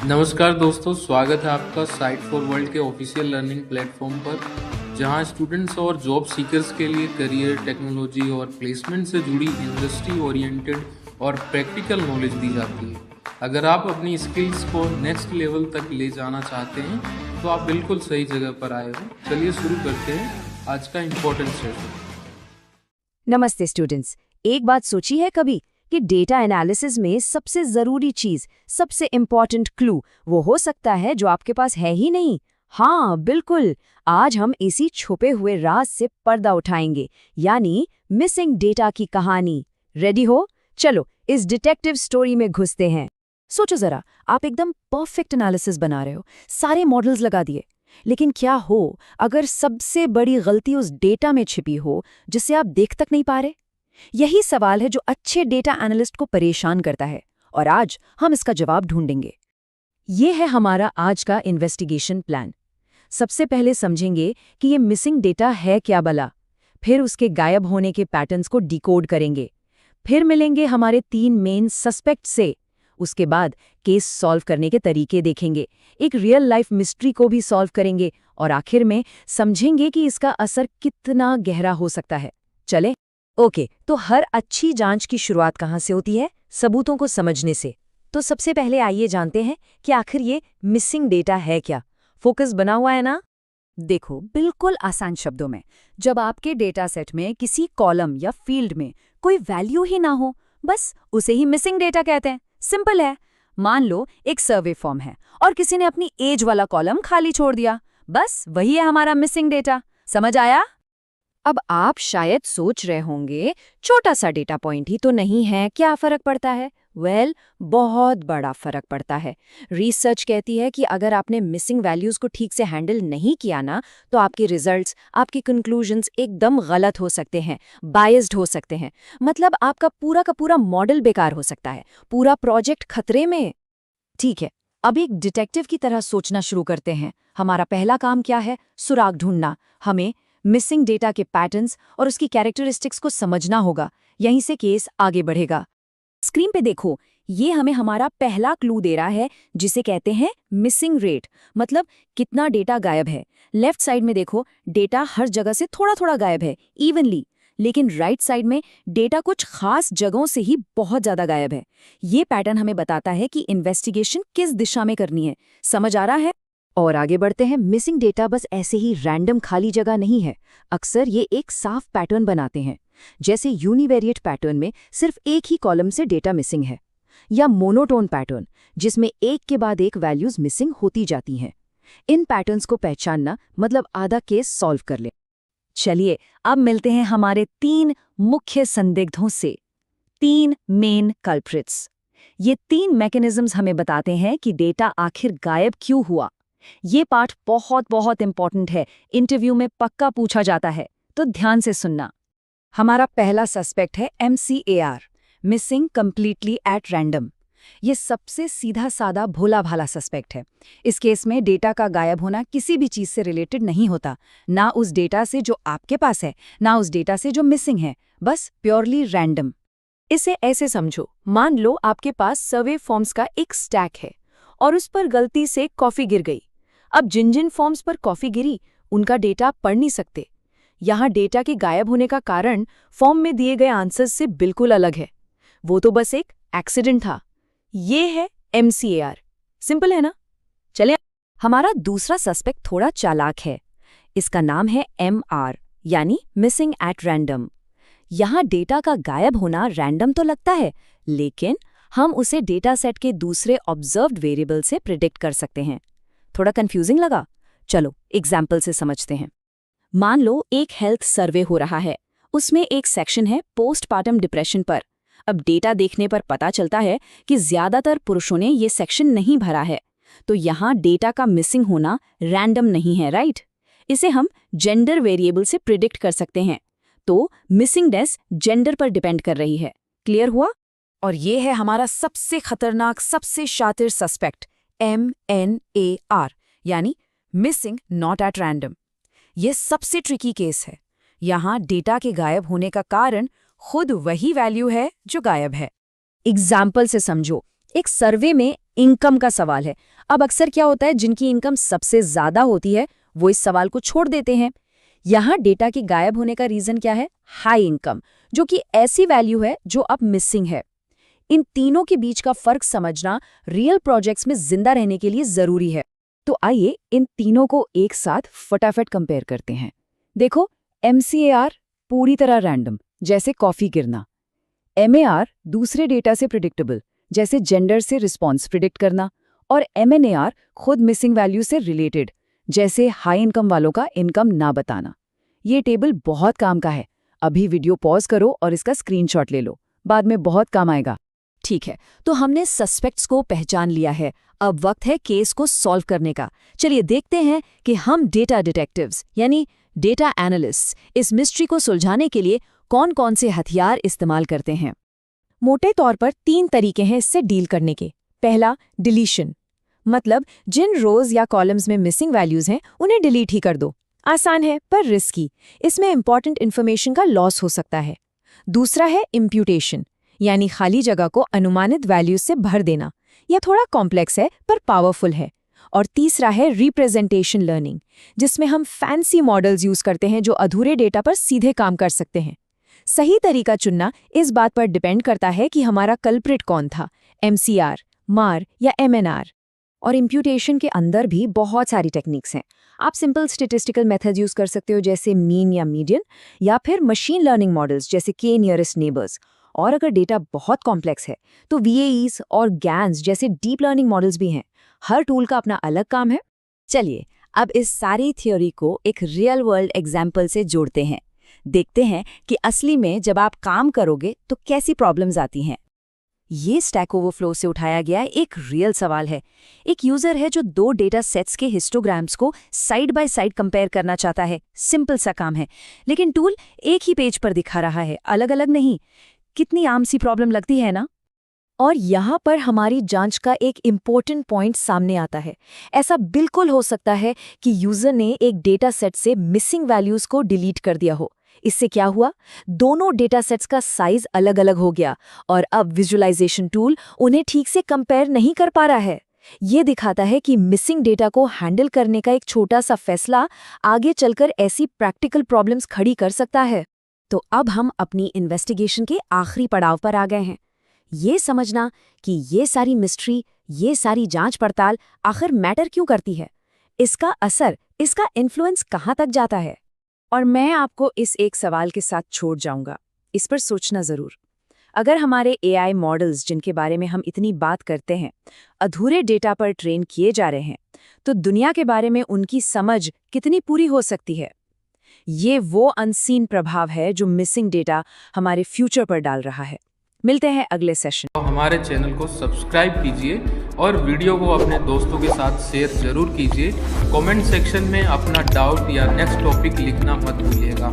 नमस्कार दोस्तों, स्वागत है आपका साइट फॉर वर्ल्ड के ऑफिशियल लर्निंग प्लेटफॉर्म पर, जहां स्टूडेंट्स और जॉब सीकर्स के लिए करियर, टेक्नोलॉजी और प्लेसमेंट से जुड़ी इंडस्ट्री ओरिएंटेड और प्रैक्टिकल नॉलेज दी जाती है। अगर आप अपनी स्किल्स को नेक्स्ट लेवल तक ले जाना चाहते हैं तो आप बिल्कुल सही जगह पर आए हो। चलिए शुरू करते हैं आज का इम्पोर्टेंट सेशन। नमस्ते स्टूडेंट्स। एक बात सोची है कभी कि डेटा एनालिसिस में सबसे ज़रूरी चीज़, सबसे इम्पॉर्टेंट क्लू वो हो सकता है जो आपके पास है ही नहीं? हाँ, बिल्कुल। आज हम इसी छुपे हुए राज से पर्दा उठाएंगे, यानी मिसिंग डेटा की कहानी। रेडी हो? चलो इस डिटेक्टिव स्टोरी में घुसते हैं। सोचो ज़रा, आप एकदम परफेक्ट एनालिसिस बना रहे हो, सारे मॉडल्स लगा दिए, लेकिन क्या हो अगर सबसे बड़ी गलती उस डेटा में छिपी हो जिसे आप देख तक नहीं पा रहे? यही सवाल है जो अच्छे डेटा एनालिस्ट को परेशान करता है, और आज हम इसका जवाब ढूंढेंगे। ये है हमारा आज का इन्वेस्टिगेशन प्लान। सबसे पहले समझेंगे कि ये मिसिंग डेटा है क्या भला, फिर उसके गायब होने के पैटर्न्स को डिकोड करेंगे, फिर मिलेंगे हमारे 3 मेन सस्पेक्ट से, उसके बाद केस सॉल्व करने के तरीके देखेंगे, एक रियल लाइफ मिस्ट्री को भी सॉल्व करेंगे, और आखिर में समझेंगे कि इसका असर कितना गहरा हो सकता है। चले ओके, तो हर अच्छी जांच की शुरुआत कहाँ से होती है? सबूतों को समझने से। तो सबसे पहले आइए जानते हैं कि आखिर ये मिसिंग डेटा है क्या। फोकस बना हुआ है ना? देखो, बिल्कुल आसान शब्दों में, जब आपके डेटा सेट में किसी कॉलम या फील्ड में कोई वैल्यू ही ना हो, बस उसे ही मिसिंग डेटा कहते हैं। सिंपल है। मान लो एक सर्वे फॉर्म है और किसी ने अपनी एज वाला कॉलम खाली छोड़ दिया, बस वही है हमारा मिसिंग डेटा। समझ आया? अब आप शायद सोच रहे होंगे, छोटा सा डेटा पॉइंट ही तो नहीं है, क्या फर्क पड़ता है? बहुत बड़ा फर्क पड़ता है। रिसर्च कहती है कि अगर आपने मिसिंग वैल्यूज को ठीक से हैंडल नहीं किया ना, तो आपके रिजल्ट्स, आपके कंक्लूजन्स एकदम गलत हो सकते हैं, बायस्ड हो सकते हैं। मतलब आपका पूरा का पूरा मॉडल बेकार हो सकता है, पूरा प्रोजेक्ट खतरे में। ठीक है, अब एक डिटेक्टिव की तरह सोचना शुरू करते हैं। हमारा पहला काम क्या है? सुराग ढूंढना। हमें मिसिंग डेटा के पैटर्न्स और उसकी कैरेक्टरिस्टिक्स को समझना होगा। यहीं से केस आगे बढ़ेगा। स्क्रीन पे देखो, ये हमें हमारा पहला क्लू दे रहा है, जिसे कहते हैं मिसिंग रेट, मतलब कितना डेटा गायब है। लेफ्ट साइड में देखो, डेटा हर जगह से थोड़ा थोड़ा गायब है, इवनली, लेकिन राइट साइड में डेटा कुछ खास जगहों से ही बहुत ज्यादा गायब है। ये पैटर्न हमें बताता है कि इन्वेस्टिगेशन किस दिशा में करनी है। समझ आ रहा है? और आगे बढ़ते हैं। मिसिंग डेटा बस ऐसे ही रैंडम खाली जगह नहीं है। अक्सर ये एक साफ पैटर्न बनाते हैं, जैसे यूनिवेरिएट पैटर्न में सिर्फ एक ही कॉलम से डेटा मिसिंग है, या मोनोटोन पैटर्न जिसमें एक के बाद एक वैल्यूज मिसिंग होती जाती हैं। इन पैटर्न्स को पहचानना मतलब आधा केस सॉल्व कर ले। चलिए अब मिलते हैं हमारे 3 मुख्य संदिग्धों से, 3 मेन कल्प्रिट्स। ये 3 मैकेनिज्म्स हमें बताते हैं कि डेटा आखिर गायब क्यों हुआ। ये पार्ट बहुत बहुत इंपॉर्टेंट है, इंटरव्यू में पक्का पूछा जाता है, तो ध्यान से सुनना। हमारा पहला सस्पेक्ट है MCAR, missing completely at random. ये सबसे सीधा साधा भोला भाला सस्पेक्ट है। इस केस में डेटा का गायब होना किसी भी चीज से रिलेटेड नहीं होता, ना उस डेटा से जो आपके पास है, ना उस डेटा से जो मिसिंग है, बस प्योरली रैंडम। इसे ऐसे समझो, मान लो आपके पास सर्वे फॉर्म्स का एक स्टैक है और उस पर गलती से कॉफी गिर गई। अब जिन जिन फॉर्म्स पर कॉफी गिरी, उनका डेटा आप पढ़ नहीं सकते। यहाँ डेटा के गायब होने का कारण फॉर्म में दिए गए आंसर्स से बिल्कुल अलग है। वो तो बस एक एक्सीडेंट था। ये है MCAR। सिंपल है ना? चलें, हमारा दूसरा सस्पेक्ट थोड़ा चालाक है। इसका नाम है MR, यानी मिसिंग एट रैंडम। यहाँ डेटा का गायब होना रैंडम तो लगता है, लेकिन हम उसे डेटा सेट के दूसरे ऑब्जर्व्ड वेरिएबल से प्रिडिक्ट कर सकते हैं। थोड़ा कंफ्यूजिंग लगा? चलो एग्जाम्पल से समझते हैं। मान लो एक हेल्थ सर्वे हो रहा है, उसमें एक सेक्शन है पोस्टपार्टम डिप्रेशन पर। अब डेटा देखने पर पता चलता है कि ज्यादातर पुरुषों ने ये सेक्शन नहीं भरा है, तो यहाँ डेटा का मिसिंग होना रैंडम नहीं है, राइट? इसे हम जेंडर वेरिएबल से प्रिडिक्ट कर सकते हैं, तो मिसिंग डेस जेंडर पर डिपेंड कर रही है। क्लियर हुआ? और ये है हमारा सबसे खतरनाक, सबसे शातिर सस्पेक्ट, MNAR, यानी मिसिंग नॉट एट रैंडम। ये सबसे ट्रिकी केस है। यहाँ डेटा के गायब होने का कारण खुद वही वैल्यू है जो गायब है। एग्जाम्पल से समझो, एक सर्वे में इनकम का सवाल है। अब अक्सर क्या होता है, जिनकी इनकम सबसे ज्यादा होती है वो इस सवाल को छोड़ देते हैं। यहाँ डेटा के गायब होने का रीजन क्या है? हाई इनकम, जो कि ऐसी वैल्यू है जो अब मिसिंग है। इन तीनों के बीच का फर्क समझना रियल प्रोजेक्ट्स में जिंदा रहने के लिए जरूरी है। तो आइए इन तीनों को एक साथ फटाफट कंपेयर करते हैं। देखो, MCAR पूरी तरह रैंडम, जैसे कॉफी गिरना। MAR दूसरे डेटा से प्रिडिक्टेबल, जैसे जेंडर से रिस्पॉन्स प्रिडिक्ट करना। और MNAR खुद मिसिंग वैल्यू से रिलेटेड, जैसे हाई इनकम वालों का इनकम ना बताना। ये टेबल बहुत काम का है। अभी वीडियो पॉज करो और इसका स्क्रीनशॉट ले लो, बाद में बहुत काम आएगा। ठीक है, तो हमने सस्पेक्ट्स को पहचान लिया है। अब वक्त है केस को सॉल्व करने का। चलिए देखते हैं कि हम डेटा डिटेक्टिव्स यानी डेटा एनालिस्ट्स इस मिस्ट्री को सुलझाने के लिए कौन कौन से हथियार इस्तेमाल करते हैं। मोटे तौर पर 3 तरीके हैं इससे डील करने के। पहला, डिलीशन, मतलब जिन रोज या कॉलम्स में मिसिंग वैल्यूज हैं उन्हें डिलीट ही कर दो। आसान है पर रिस्की, इसमें इंपॉर्टेंट इन्फॉर्मेशन का लॉस हो सकता है। दूसरा है इम्प्यूटेशन, यानी खाली जगह को अनुमानित वैल्यूज से भर देना। यह थोड़ा कॉम्प्लेक्स है पर पावरफुल है। और तीसरा है रिप्रेजेंटेशन लर्निंग, जिसमें हम फैंसी मॉडल्स यूज करते हैं जो अधूरे डेटा पर सीधे काम कर सकते हैं। सही तरीका चुनना इस बात पर डिपेंड करता है कि हमारा कल्प्रिट कौन था, MCR, MAR या MNR। और इम्प्यूटेशन के अंदर भी बहुत सारी टेक्निक्स हैं। आप सिंपल स्टैटिस्टिकल मेथड यूज कर सकते हो, जैसे मीन या मीडियन, या फिर मशीन लर्निंग मॉडल्स जैसे K नियरेस्ट नेबर्स। और अगर डेटा बहुत कॉम्प्लेक्स है तो VAEs और GANs जैसे डीप लर्निंग मॉडल्स भी हैं। हर टूल का अपना अलग काम है। चलिए अब इस सारी थ्योरी को एक रियल वर्ल्ड एग्जाम्पल से जोड़ते हैं। देखते हैं कि असली में जब आप काम करोगे तो कैसी प्रॉब्लम्स आती हैं। ये स्टैक ओवरफ्लो से उठाया गया एक रियल सवाल है। एक यूजर है जो 2 डेटा सेट्स के हिस्टोग्राम्स को साइड बाय साइड कंपेयर करना चाहता है। सिंपल सा काम है, लेकिन टूल एक ही पेज पर दिखा रहा है, अलग अलग नहीं। कितनी आम सी प्रॉब्लम लगती है ना? और यहाँ पर हमारी जांच का एक इम्पोर्टेंट पॉइंट सामने आता है। ऐसा बिल्कुल हो सकता है कि यूजर ने एक डेटा सेट से मिसिंग वैल्यूज को डिलीट कर दिया हो। इससे क्या हुआ? दोनों डेटा सेट्स का साइज अलग अलग हो गया और अब विजुअलाइजेशन टूल उन्हें ठीक से कंपेयर नहीं कर पा रहा है। ये दिखाता है कि मिसिंग डेटा को हैंडल करने का एक छोटा सा फैसला आगे चलकर ऐसी प्रैक्टिकल प्रॉब्लम्स खड़ी कर सकता है। तो अब हम अपनी इन्वेस्टिगेशन के आखिरी पड़ाव पर आ गए हैं। ये समझना कि ये सारी मिस्ट्री, ये सारी जांच पड़ताल आखिर मैटर क्यों करती है, इसका असर, इसका इन्फ्लुएंस कहाँ तक जाता है। और मैं आपको इस एक सवाल के साथ छोड़ जाऊंगा, इस पर सोचना जरूर। अगर हमारे AI मॉडल्स, जिनके बारे में हम इतनी बात करते हैं, अधूरे डेटा पर ट्रेन किए जा रहे हैं, तो दुनिया के बारे में उनकी समझ कितनी पूरी हो सकती है। ये वो अनसीन प्रभाव है जो मिसिंग डेटा हमारे फ्यूचर पर डाल रहा है। मिलते हैं अगले सेशन। तो हमारे चैनल को सब्सक्राइब कीजिए और वीडियो को अपने दोस्तों के साथ शेयर जरूर कीजिए। कमेंट सेक्शन में अपना डाउट या नेक्स्ट टॉपिक लिखना मत भूलिएगा।